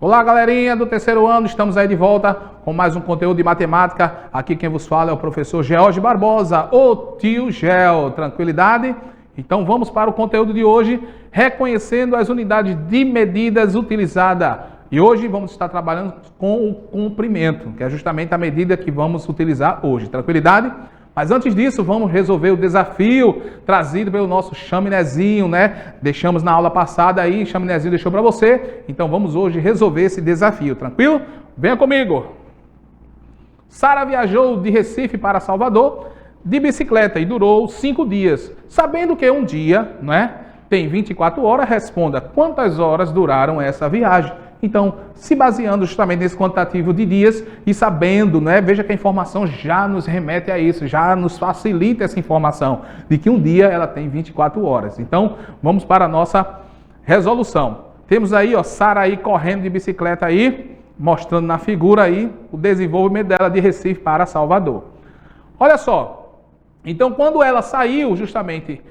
Olá, galerinha do terceiro ano, estamos aí de volta com mais um conteúdo de matemática. Aqui quem vos fala é o professor George Barbosa, o tio Gel. Tranquilidade? Então vamos para o conteúdo de hoje, reconhecendo as unidades de medidas utilizadas. E hoje vamos estar trabalhando com o comprimento, que é justamente a medida que vamos utilizar hoje. Tranquilidade? Mas antes disso, vamos resolver o desafio trazido pelo nosso chaminézinho, né? Deixamos na aula passada aí, o chaminézinho deixou para você. Então vamos hoje resolver esse desafio, tranquilo? Venha comigo! Sara viajou de Recife para Salvador de bicicleta e durou 5 dias. Sabendo que um dia, né, tem 24 horas, responda quantas horas duraram essa viagem. Então, se baseando justamente nesse quantitativo de dias e sabendo, né, veja que a informação já nos remete a isso, já nos facilita essa informação de que um dia ela tem 24 horas. Então, vamos para a nossa resolução. Temos aí, ó, Sara aí correndo de bicicleta aí, mostrando na figura aí o desenvolvimento dela de Recife para Salvador. Olha só, então quando ela saiu justamente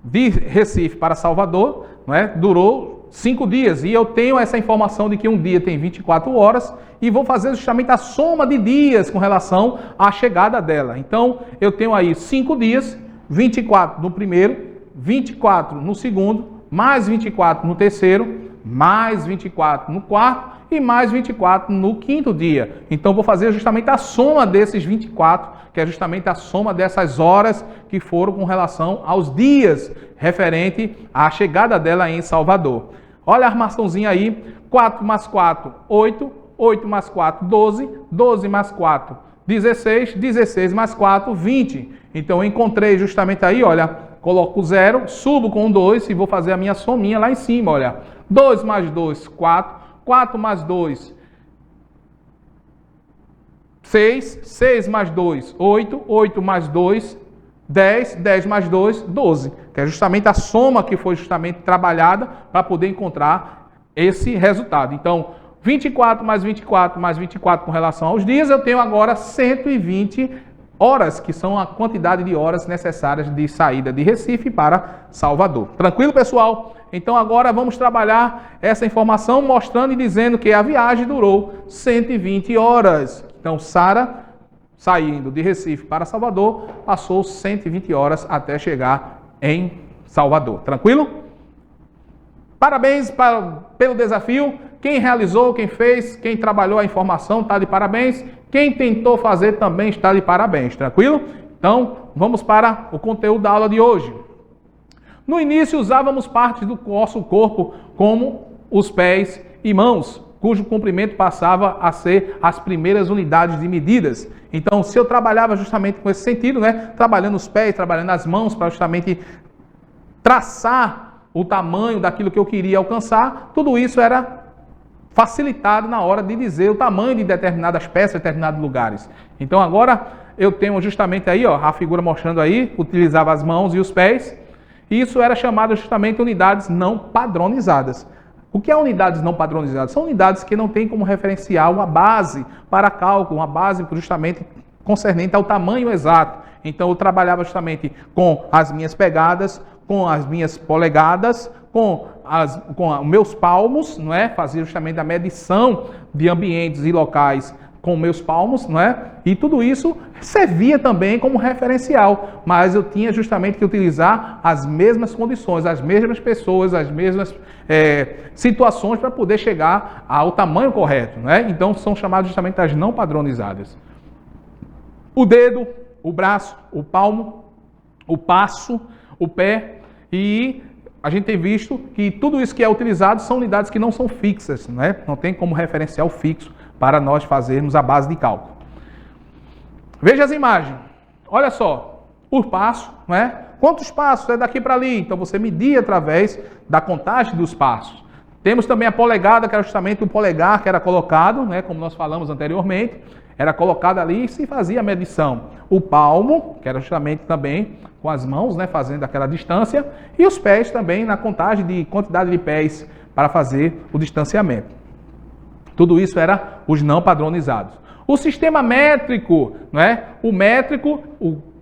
de Recife para Salvador, né, durou 5 dias, e eu tenho essa informação de que um dia tem 24 horas, e vou fazer justamente a soma de dias com relação à chegada dela. Então, eu tenho aí 5 dias, 24 no primeiro, 24 no segundo, mais 24 no terceiro, mais 24 no quarto, e mais 24 no quinto dia. Então, vou fazer justamente a soma desses 24, que é justamente a soma dessas horas que foram com relação aos dias referente à chegada dela em Salvador. Olha a armaçãozinha aí, 4 mais 4, 8, 8 mais 4, 12, 12 mais 4, 16, 16 mais 4, 20. Então eu encontrei justamente aí, olha, coloco o 0, subo com 2 e vou fazer a minha sominha lá em cima, olha. 2 mais 2, 4, 4 mais 2, 6, 6 mais 2, 8, 8 mais 2, 10, 10 mais 2, 12, que é justamente a soma que foi justamente trabalhada para poder encontrar esse resultado. Então, 24 mais 24 mais 24 com relação aos dias, eu tenho agora 120 horas, que são a quantidade de horas necessárias de saída de Recife para Salvador. Tranquilo, pessoal? Então, agora vamos trabalhar essa informação mostrando e dizendo que a viagem durou 120 horas. Então, Sara, saindo de Recife para Salvador, passou 120 horas até chegar em Salvador. Tranquilo? Parabéns pelo desafio. Quem realizou, quem fez, quem trabalhou a informação está de parabéns. Quem tentou fazer também está de parabéns. Tranquilo? Então, vamos para o conteúdo da aula de hoje. No início, usávamos partes do nosso corpo, como os pés e mãos, cujo comprimento passava a ser as primeiras unidades de medidas. Então, se eu trabalhava justamente com esse sentido, né, trabalhando os pés, trabalhando as mãos, para justamente traçar o tamanho daquilo que eu queria alcançar, tudo isso era facilitado na hora de dizer o tamanho de determinadas peças, determinados lugares. Então, agora eu tenho justamente aí, ó, a figura mostrando aí, utilizava as mãos e os pés, e isso era chamado justamente unidades não padronizadas. O que é unidades não padronizadas? São unidades que não têm como referencial uma base para cálculo, uma base justamente concernente ao tamanho exato. Então eu trabalhava justamente com as minhas pegadas, com as minhas polegadas, com os meus palmos, não é? Fazia justamente a medição de ambientes e locais com meus palmos, não é? E tudo isso servia também como referencial, mas eu tinha justamente que utilizar as mesmas condições, as mesmas pessoas, as mesmas situações para poder chegar ao tamanho correto, né? Então são chamadas justamente as não padronizadas. O dedo, o braço, o palmo, o passo, o pé, e a gente tem visto que tudo isso que é utilizado são unidades que não são fixas, né? Não tem como referencial fixo para nós fazermos a base de cálculo. Veja as imagens. Olha só, por passo, não é? Quantos passos é daqui para ali? Então você media através da contagem dos passos. Temos também a polegada, que era justamente o polegar que era colocado, né? Como nós falamos anteriormente, era colocado ali e se fazia a medição. O palmo, que era justamente também com as mãos, né? Fazendo aquela distância, e os pés também na contagem de quantidade de pés para fazer o distanciamento. Tudo isso era os não padronizados. O sistema métrico, não é? O métrico,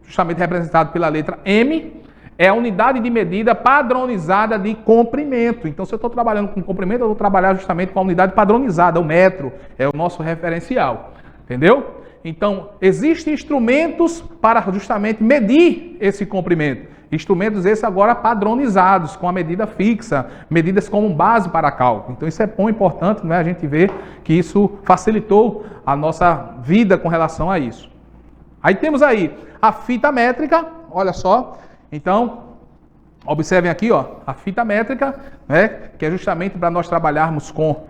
justamente representado pela letra M, é a unidade de medida padronizada de comprimento. Então, se eu estou trabalhando com comprimento, eu vou trabalhar justamente com a unidade padronizada, o metro, é o nosso referencial. Entendeu? Então, existem instrumentos para justamente medir esse comprimento. Instrumentos esses agora padronizados, com a medida fixa, medidas como base para cálculo. Então, isso é bom, importante, né? A gente vê que isso facilitou a nossa vida com relação a isso. Aí temos aí a fita métrica, olha só. Então, observem aqui, ó, a fita métrica, né, que é justamente para nós trabalharmos com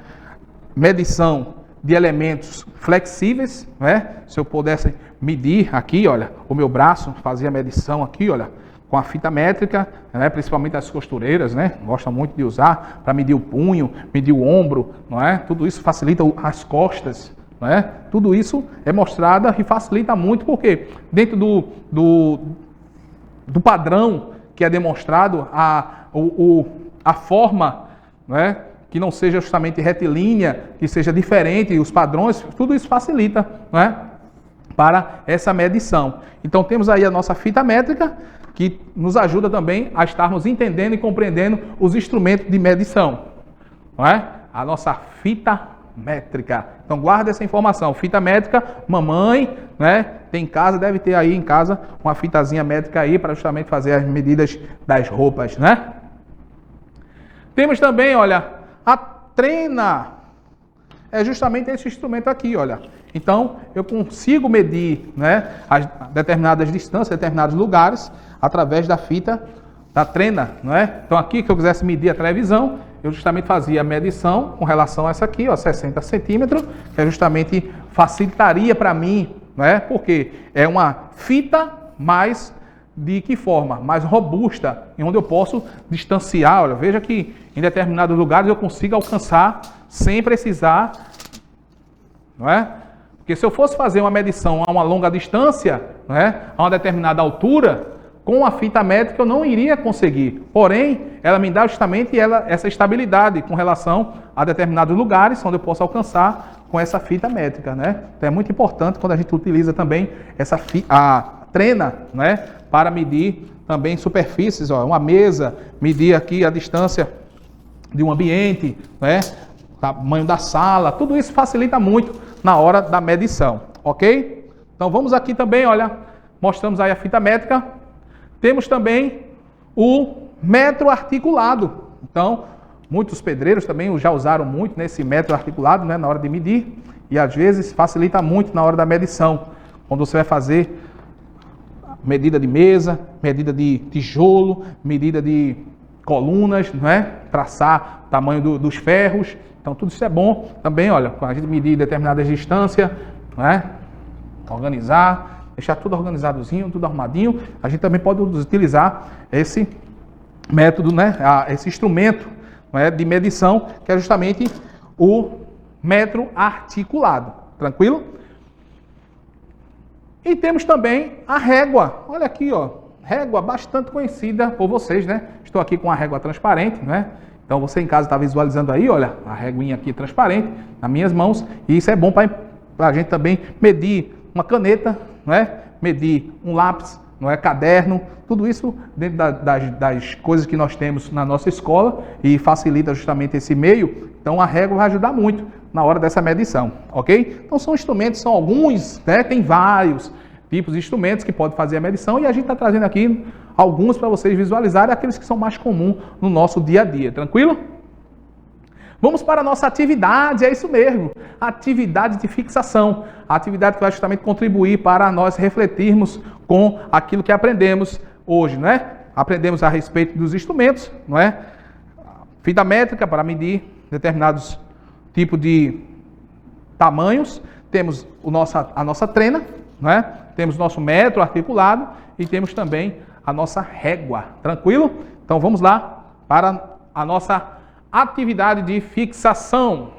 medição de elementos flexíveis, né? Se eu pudesse medir aqui, olha, o meu braço, fazer a medição aqui, olha, com a fita métrica, né, principalmente as costureiras, né, gostam muito de usar para medir o punho, medir o ombro, não é? Tudo isso facilita as costas, não é? Tudo isso é mostrado e facilita muito, porque dentro do padrão que é demonstrado, a forma, né, que não seja justamente retilínea, que seja diferente, os padrões, tudo isso facilita, né, para essa medição. Então temos aí a nossa fita métrica, que nos ajuda também a estarmos entendendo e compreendendo os instrumentos de medição, não é? A nossa fita métrica. Então guarda essa informação. Fita métrica, mamãe, né, tem em casa, deve ter aí em casa uma fitazinha métrica aí para justamente fazer as medidas das roupas, né? Temos também, olha, a trena. É justamente esse instrumento aqui, olha. Então, eu consigo medir, né, as determinadas distâncias, determinados lugares, através da fita da trena, não é? Então, aqui, que eu quisesse medir a televisão, eu justamente fazia a medição com relação a essa aqui, ó, 60 centímetros, que justamente facilitaria para mim, não é? Porque é uma fita mais de que forma? Mais robusta, em onde eu posso distanciar. Olha, veja que em determinados lugares eu consigo alcançar sem precisar, não é? Porque se eu fosse fazer uma medição a uma longa distância, não é? A uma determinada altura, com a fita métrica eu não iria conseguir. Porém, ela me dá justamente essa estabilidade com relação a determinados lugares onde eu posso alcançar com essa fita métrica, né? Então é muito importante quando a gente utiliza também a trena, né, para medir também superfícies, ó, uma mesa, medir aqui a distância de um ambiente, né, tamanho da sala, tudo isso facilita muito na hora da medição, ok? Então vamos aqui também, olha, mostramos aí a fita métrica. Temos também o metro articulado. Então, muitos pedreiros também já usaram muito nesse metro articulado, né, na hora de medir, e às vezes facilita muito na hora da medição, quando você vai fazer medida de mesa, medida de tijolo, medida de colunas, não é? Traçar o tamanho dos ferros. Então, tudo isso é bom também, olha, a gente medir determinadas distâncias, não é? Organizar, deixar tudo organizadozinho, tudo arrumadinho. A gente também pode utilizar esse método, né? Esse instrumento, não é? De medição, que é justamente o metro articulado. Tranquilo? E temos também a régua. Olha aqui, ó, régua bastante conhecida por vocês, né? Estou aqui com a régua transparente, né? Então você em casa está visualizando aí, olha, a réguinha aqui transparente nas minhas mãos. E isso é bom para a gente também medir uma caneta, não é? Medir um lápis, não é? Caderno, tudo isso dentro das coisas que nós temos na nossa escola e facilita justamente esse meio. Então a régua vai ajudar muito na hora dessa medição, ok? Então são instrumentos, são alguns, né? Tem vários tipos de instrumentos que podem fazer a medição e a gente está trazendo aqui alguns para vocês visualizarem, aqueles que são mais comuns no nosso dia a dia, tranquilo? Vamos para a nossa atividade, é isso mesmo, atividade de fixação, a atividade que vai justamente contribuir para nós refletirmos com aquilo que aprendemos hoje, não é? Aprendemos a respeito dos instrumentos, não é? Fita métrica para medir determinados tipos de tamanhos, temos a nossa trena, não é? Temos nosso metro articulado e temos também a nossa régua, tranquilo? Então vamos lá para a nossa atividade de fixação.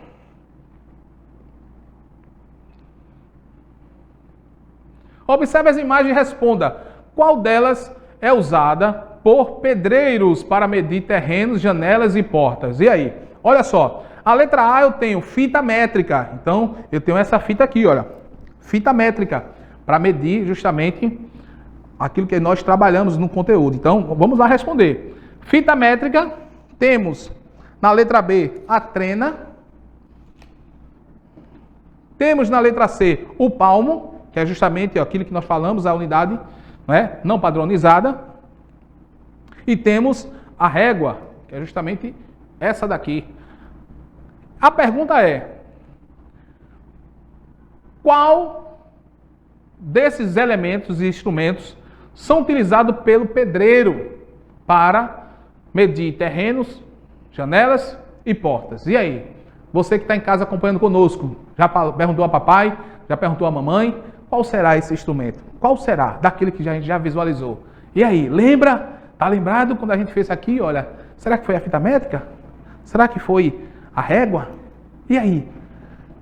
Observe as imagens e responda. Qual delas é usada por pedreiros para medir terrenos, janelas e portas? E aí? Olha só. A letra A eu tenho fita métrica. Então eu tenho essa fita aqui, olha. Fita métrica para medir justamente aquilo que nós trabalhamos no conteúdo. Então, vamos lá responder. Fita métrica, temos na letra B a trena, temos na letra C o palmo, que é justamente aquilo que nós falamos, a unidade não padronizada, e temos a régua, que é justamente essa daqui. A pergunta é: qual desses elementos e instrumentos são utilizados pelo pedreiro para medir terrenos, janelas e portas? E aí? Você que está em casa acompanhando conosco, já perguntou a papai, já perguntou a mamãe, qual será esse instrumento? Qual será daquele que a gente já visualizou? E aí, lembra? Está lembrado quando a gente fez aqui? Olha, será que foi a fita métrica? Será que foi a régua? E aí,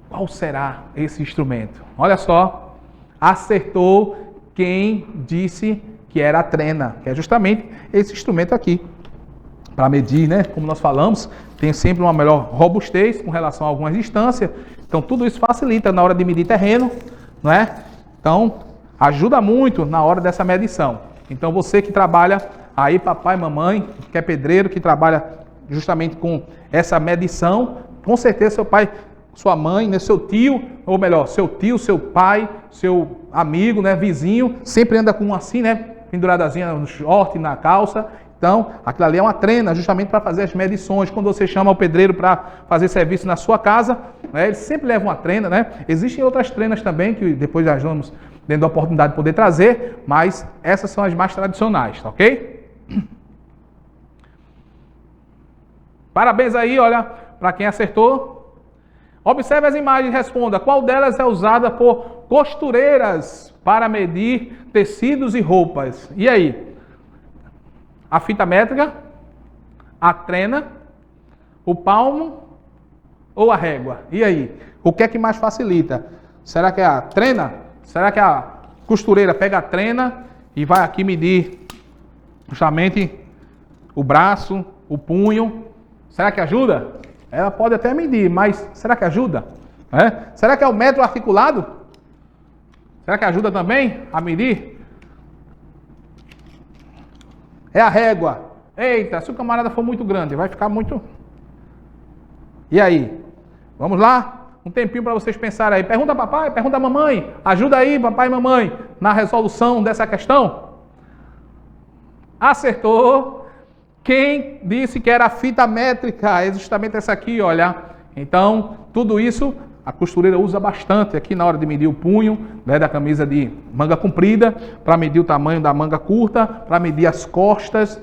qual será esse instrumento? Olha só, acertou quem disse que era a trena, que é justamente esse instrumento aqui. Para medir, como nós falamos, tem sempre uma melhor robustez com relação a algumas distâncias. Então, tudo isso facilita na hora de medir terreno, não é? Então, ajuda muito na hora dessa medição. Então, você que trabalha aí, papai, mamãe, que é pedreiro, que trabalha justamente com essa medição, com certeza seu pai, sua mãe, seu tio, ou melhor, seu tio, seu pai, seu amigo, vizinho, sempre anda com assim, penduradazinha no short, na calça. Então, aquilo ali é uma trena, justamente para fazer as medições. Quando você chama o pedreiro para fazer serviço na sua casa, ele sempre leva uma trena, Existem outras trenas também, que depois nós vamos, dentro da oportunidade, poder trazer, mas essas são as mais tradicionais, tá ok? Parabéns aí, olha, para quem acertou. Observe as imagens e responda qual delas é usada por costureiras para medir tecidos e roupas. E aí? A fita métrica, a trena, o palmo ou a régua? E aí? O que é que mais facilita? Será que é a trena? Será que a costureira pega a trena e vai aqui medir justamente o braço, o punho? Será que ajuda? Ela pode até medir, mas será que ajuda? Será que é o metro articulado? Será que ajuda também a medir? É a régua. Eita, se o camarada for muito grande, vai ficar muito... E aí? Vamos lá? Um tempinho para vocês pensarem aí. Pergunta a papai, pergunta a mamãe. Ajuda aí, papai e mamãe, na resolução dessa questão. Acertou. Quem disse que era a fita métrica? É justamente essa aqui, olha. Então, tudo isso a costureira usa bastante aqui na hora de medir o punho, da camisa de manga comprida, para medir o tamanho da manga curta, para medir as costas,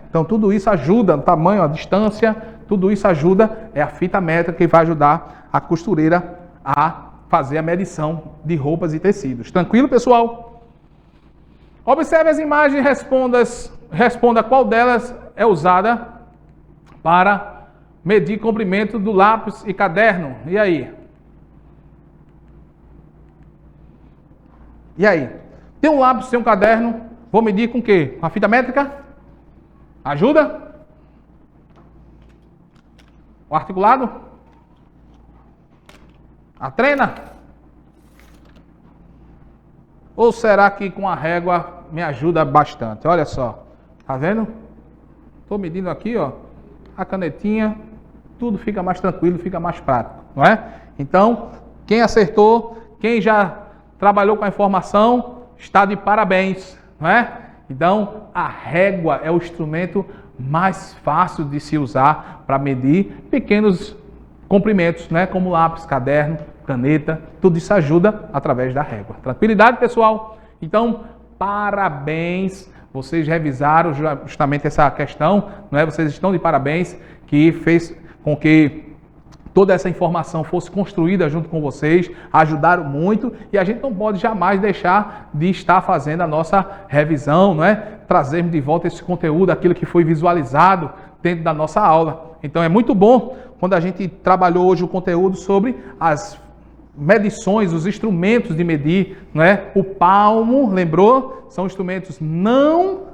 Então, tudo isso ajuda, o tamanho, a distância, tudo isso ajuda, é a fita métrica que vai ajudar a costureira a fazer a medição de roupas e tecidos. Tranquilo, pessoal? Observe as imagens e responda qual delas é usada para medir comprimento do lápis e caderno. E aí? E aí? Tem um lápis, tem um caderno, vou medir com o quê? Com a fita métrica? Ajuda? O articulado? A trena? Ou será que com a régua me ajuda bastante? Olha só, tá vendo? Estou medindo aqui, ó, a canetinha, tudo fica mais tranquilo, fica mais prático, não é? Então, quem acertou, quem já trabalhou com a informação, está de parabéns, não é? Então, a régua é o instrumento mais fácil de se usar para medir pequenos comprimentos, como lápis, caderno, caneta, tudo isso ajuda através da régua. Tranquilidade, pessoal? Então, parabéns, vocês revisaram justamente essa questão, Vocês estão de parabéns, que fez com que toda essa informação fosse construída junto com vocês, ajudaram muito, e a gente não pode jamais deixar de estar fazendo a nossa revisão, Trazermos de volta esse conteúdo, aquilo que foi visualizado dentro da nossa aula. Então é muito bom quando a gente trabalhou hoje o conteúdo sobre as medições, os instrumentos de medir, O palmo, lembrou? São instrumentos não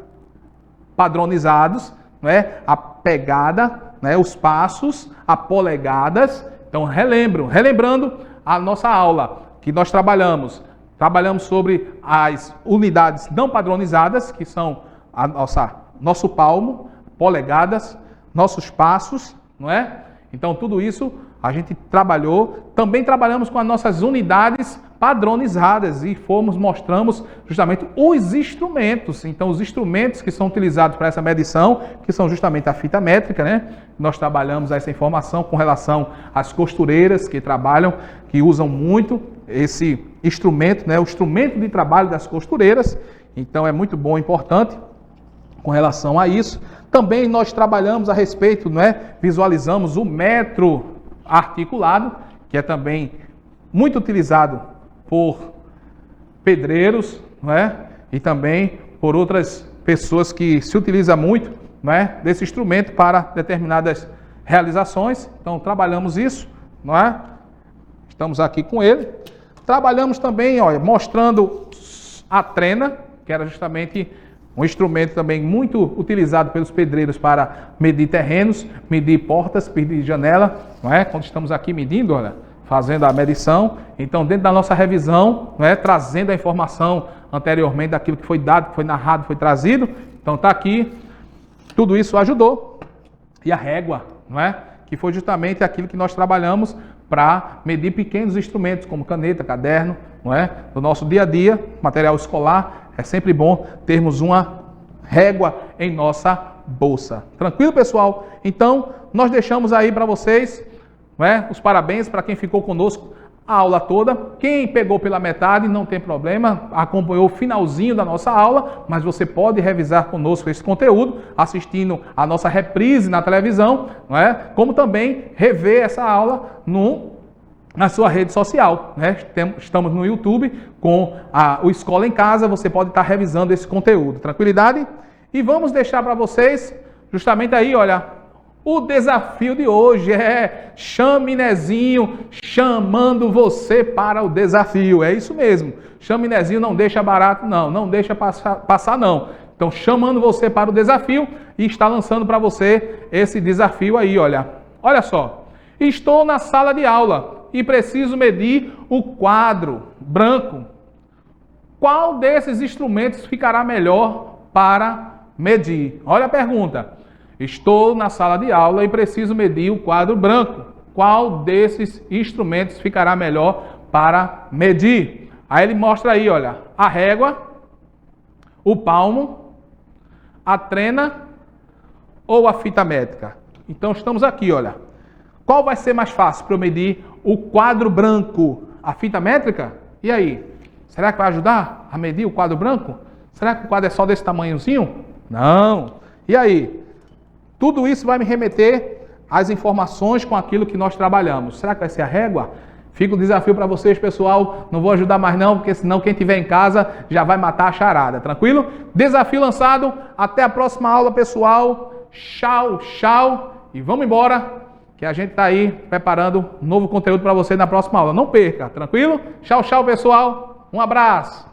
padronizados, A pegada, os passos, a polegadas. Então relembrando a nossa aula que nós trabalhamos Trabalhamos sobre as unidades não padronizadas, que são nosso palmo, polegadas, nossos passos, não é? Então, tudo isso a gente trabalhou. Também trabalhamos com as nossas unidades padronizadas e mostramos justamente os instrumentos. Então, os instrumentos que são utilizados para essa medição, que são justamente a fita métrica, né? Nós trabalhamos essa informação com relação às costureiras que trabalham, que usam muito esse instrumento, né? O instrumento de trabalho das costureiras. Então, é muito bom, importante com relação a isso. Também nós trabalhamos a respeito, né? Visualizamos o metro articulado, que é também muito utilizado por pedreiros, não é? E também por outras pessoas que se utiliza muito, não é? Desse instrumento para determinadas realizações. Então trabalhamos isso, não é? Estamos aqui com ele. Trabalhamos também, olha, mostrando a trena, que era justamente um instrumento também muito utilizado pelos pedreiros para medir terrenos, medir portas, medir janela, não é? Quando estamos aqui medindo, olha, fazendo a medição. Então, dentro da nossa revisão, não é? Trazendo a informação anteriormente daquilo que foi dado, que foi narrado, foi trazido. Então, está aqui. Tudo isso ajudou. E a régua, não é? Que foi justamente aquilo que nós trabalhamos para medir pequenos instrumentos, como caneta, caderno, não é? No nosso dia a dia, material escolar. É sempre bom termos uma régua em nossa bolsa. Tranquilo, pessoal? Então, nós deixamos aí para vocês, não é? Os parabéns para quem ficou conosco a aula toda. Quem pegou pela metade, não tem problema, acompanhou o finalzinho da nossa aula, mas você pode revisar conosco esse conteúdo, assistindo a nossa reprise na televisão, não é? Como também rever essa aula na sua rede social, né? Estamos no YouTube com o Escola em Casa, você pode estar revisando esse conteúdo. Tranquilidade? E vamos deixar para vocês, justamente aí, olha, o desafio de hoje é Chaminézinho chamando você para o desafio. É isso mesmo. Chaminézinho não deixa barato, não deixa passar não. Então, chamando você para o desafio e está lançando para você esse desafio aí, olha. Olha só. Estou na sala de aula e preciso medir o quadro branco. Qual desses instrumentos ficará melhor para medir? Olha a pergunta. Estou na sala de aula e preciso medir o quadro branco. Qual desses instrumentos ficará melhor para medir? Aí ele mostra aí, olha, a régua, o palmo, a trena ou a fita métrica. Então estamos aqui, olha. Qual vai ser mais fácil para eu medir o quadro branco? A fita métrica? E aí? Será que vai ajudar a medir o quadro branco? Será que o quadro é só desse tamanhozinho? Não. E aí? Tudo isso vai me remeter às informações com aquilo que nós trabalhamos. Será que vai ser a régua? Fica o desafio para vocês, pessoal. Não vou ajudar mais não, porque senão quem estiver em casa já vai matar a charada. Tranquilo? Desafio lançado. Até a próxima aula, pessoal. Tchau, tchau. E vamos embora, que a gente está aí preparando um novo conteúdo para você na próxima aula. Não perca, tranquilo? Tchau, tchau, pessoal. Um abraço.